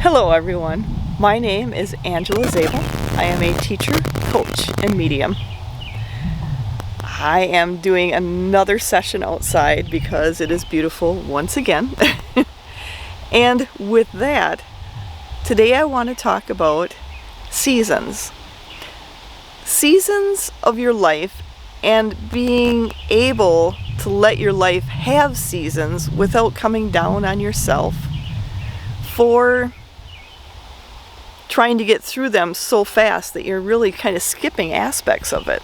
Hello everyone, my name is Angela Zabel. I am a teacher, coach, and medium. I am doing another session outside because it is beautiful once again. And with that, today I want to talk about seasons. Seasons of your life and being able to let your life have seasons without coming down on yourself for trying to get through them so fast that you're really kind of skipping aspects of it.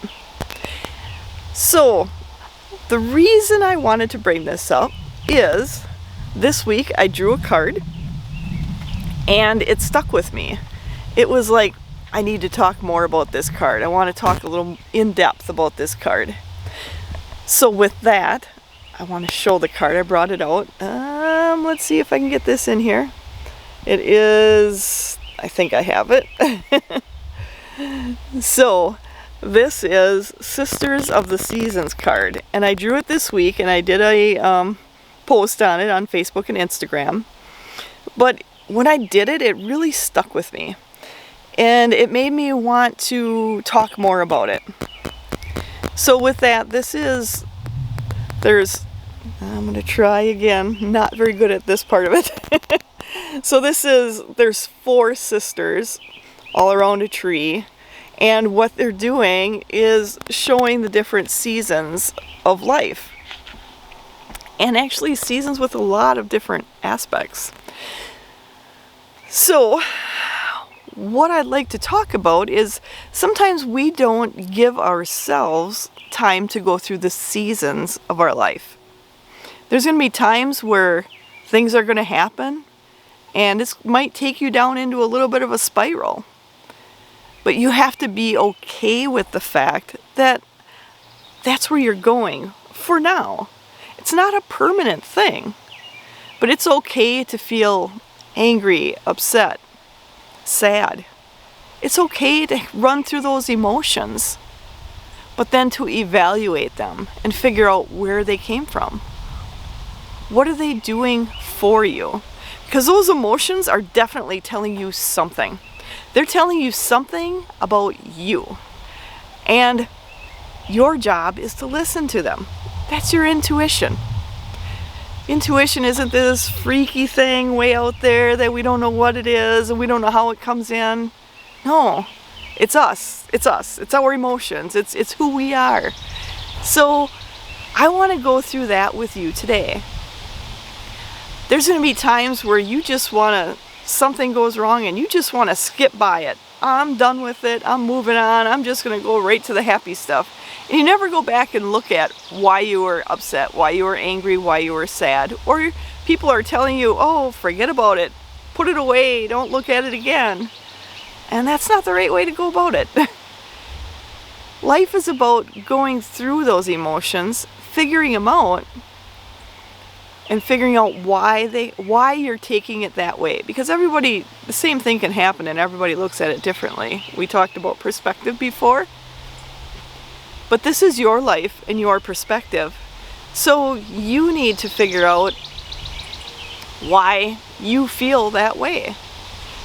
So, the reason I wanted to bring this up is this week I drew a card and it stuck with me. It was like, I need to talk more about this card. I want to talk a little in depth about this card. So with that, I want to show the card. I brought it out. Let's see if I can get this in here. It is, I think I have it. So this is Sisters of the Seasons card, and I drew it this week, and I did a post on it on Facebook and Instagram. But when I did it, it really stuck with me, and it made me want to talk more about it. So with that, I'm going to try again, not very good at this part of it. So there's 4 sisters all around a tree, and what they're doing is showing the different seasons of life. And actually seasons with a lot of different aspects. So what I'd like to talk about is sometimes we don't give ourselves time to go through the seasons of our life. There's going to be times where things are going to happen, and this might take you down into a little bit of a spiral. But you have to be okay with the fact that that's where you're going for now. It's not a permanent thing, but it's okay to feel angry, upset, sad. It's okay to run through those emotions, but then to evaluate them and figure out where they came from. What are they doing for you? Because those emotions are definitely telling you something. They're telling you something about you. And your job is to listen to them. That's your intuition. Intuition isn't this freaky thing way out there that we don't know what it is and we don't know how it comes in. No, it's us. It's us. It's our emotions. It's who we are. So I want to go through that with you today. There's going to be times where you just something goes wrong and you just want to skip by it. I'm done with it. I'm moving on. I'm just going to go right to the happy stuff. And you never go back and look at why you were upset, why you were angry, why you were sad. Or people are telling you, oh, forget about it. Put it away. Don't look at it again. And that's not the right way to go about it. Life is about going through those emotions, figuring them out, and figuring out why you're taking it that way. Because the same thing can happen and everybody looks at it differently. We talked about perspective before. But this is your life and your perspective. So you need to figure out why you feel that way.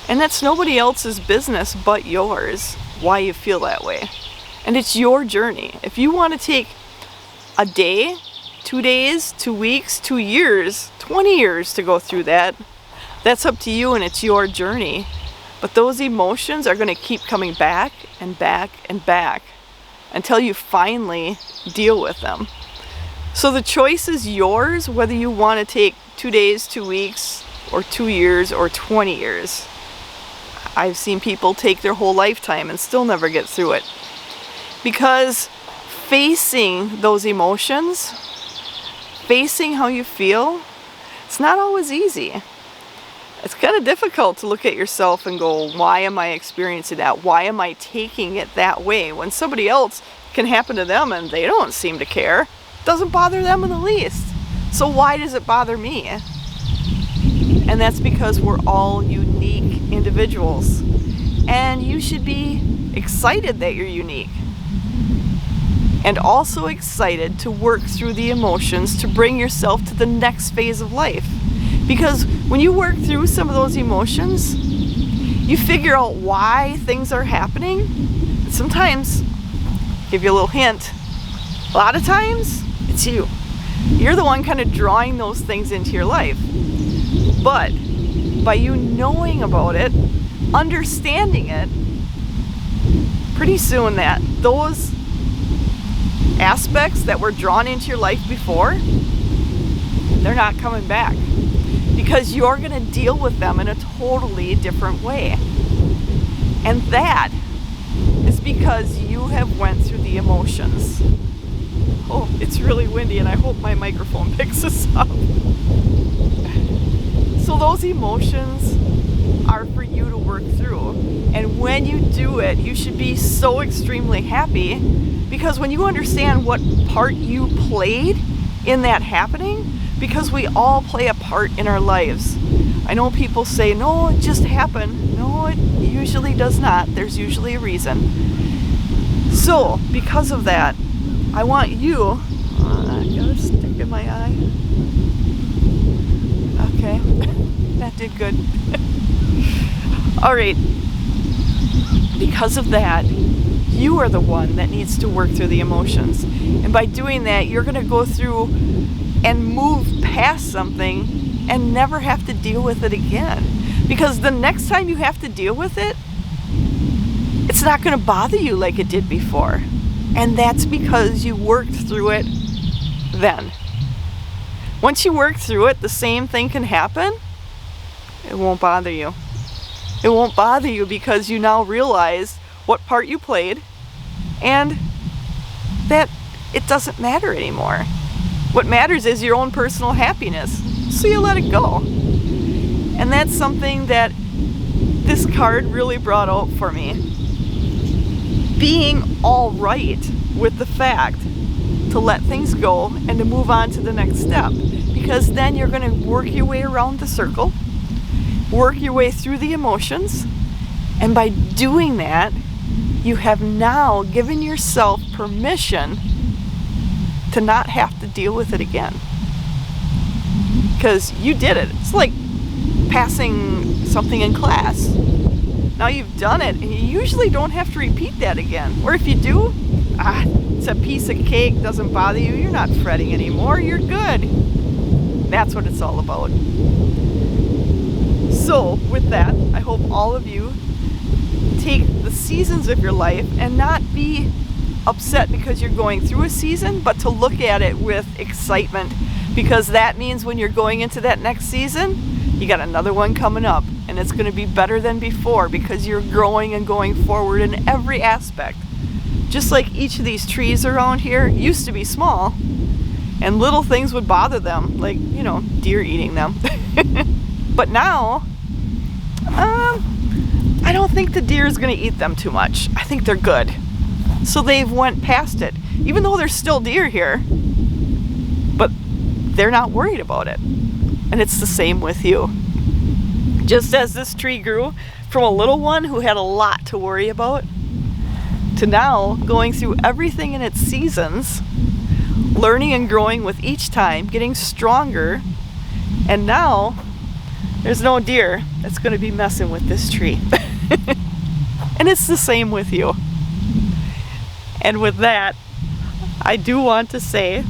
And that's nobody else's business but yours, why you feel that way. And it's your journey. If you want to take a day, 2 days, 2 weeks, 2 years, 20 years to go through that, that's up to you and it's your journey. But those emotions are going to keep coming back and back and back until you finally deal with them. So the choice is yours, whether you want to take 2 days, 2 weeks, or 2 years, or 20 years. I've seen people take their whole lifetime and still never get through it. Because facing those emotions, facing how you feel, it's not always easy. It's kind of difficult to look at yourself and go, why am I experiencing that? Why am I taking it that way? When somebody else can happen to them and they don't seem to care. It doesn't bother them in the least. So why does it bother me? And that's because we're all unique individuals. And you should be excited that you're unique. And also excited to work through the emotions to bring yourself to the next phase of life. Because when you work through some of those emotions, you figure out why things are happening. Sometimes, give you a little hint, a lot of times it's you. You're the one kind of drawing those things into your life. But by you knowing about it, understanding it, pretty soon that those aspects that were drawn into your life before, they're not coming back, because you're going to deal with them in a totally different way. And that is because you have went through the emotions. Oh, it's really windy and I hope my microphone picks this up. So those emotions are for you to work through. And when you do it, you should be so extremely happy, because when you understand what part you played in that happening, because we all play a part in our lives. I know people say, no, it just happened. No, it usually does not. There's usually a reason. So, because of that, I want you, I got a stick in my eye. Okay, that did good. All right, because of that, you are the one that needs to work through the emotions. And by doing that, you're going to go through and move past something and never have to deal with it again. Because the next time you have to deal with it, it's not going to bother you like it did before. And that's because you worked through it then. Once you work through it, the same thing can happen. It won't bother you. It won't bother you because you now realize what part you played and that it doesn't matter anymore. What matters is your own personal happiness. So you let it go. And that's something that this card really brought out for me. Being all right with the fact to let things go and to move on to the next step. Because then you're going to work your way around the circle, work your way through the emotions, and by doing that, you have now given yourself permission to not have to deal with it again. Because you did it. It's like passing something in class. Now you've done it, and you usually don't have to repeat that again. Or if you do, it's a piece of cake, doesn't bother you, you're not fretting anymore, you're good. That's what it's all about. So, with that, I hope all of you take the seasons of your life and not be upset because you're going through a season, but to look at it with excitement, because that means when you're going into that next season, you got another one coming up, and it's going to be better than before because you're growing and going forward in every aspect. Just like each of these trees around here used to be small, and little things would bother them, like, you know, deer eating them. But now, I don't think the deer is going to eat them too much. I think they're good. So they've went past it, even though there's still deer here, but they're not worried about it. And it's the same with you. Just as this tree grew from a little one who had a lot to worry about, to now going through everything in its seasons, learning and growing with each time, getting stronger, and now there's no deer that's going to be messing with this tree. And it's the same with you. And with that, I do want to say,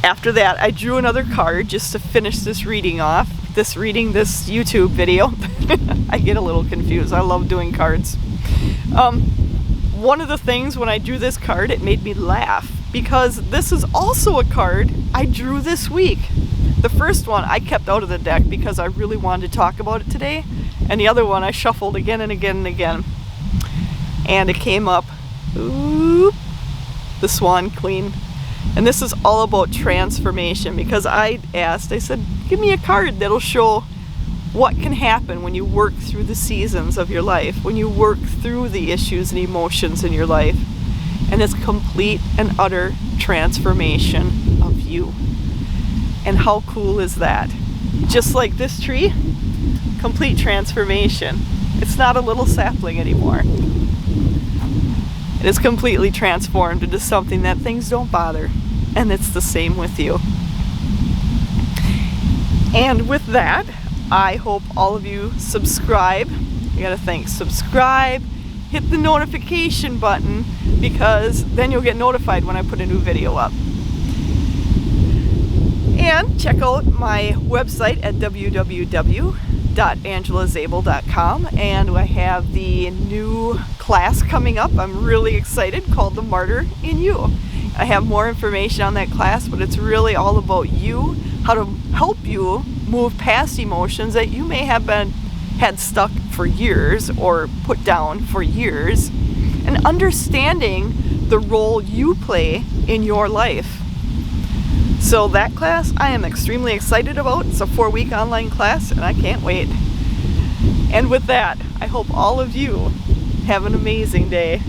after that, I drew another card just to finish this reading off. This YouTube video. I get a little confused. I love doing cards. One of the things when I drew this card, it made me laugh, because this is also a card I drew this week. The first one I kept out of the deck because I really wanted to talk about it today, and the other one I shuffled again and again and again. And it came up, the Swan Queen. And this is all about transformation, because I said, give me a card that'll show what can happen when you work through the seasons of your life, when you work through the issues and emotions in your life. And it's complete and utter transformation of you. And how cool is that? Just like this tree, complete transformation. It's not a little sapling anymore. It is completely transformed into something that things don't bother. And it's the same with you. And with that, I hope all of you subscribe. You gotta think, subscribe, hit the notification button, because then you'll get notified when I put a new video up. And check out my website at www.angelazabel.com, and I have the new class coming up. I'm really excited, called The Martyr in You. I have more information on that class, but it's really all about you, how to help you move past emotions that you may have had stuck for years or put down for years, and understanding the role you play in your life. So that class I am extremely excited about. It's a 4-week online class and I can't wait. And with that, I hope all of you have an amazing day.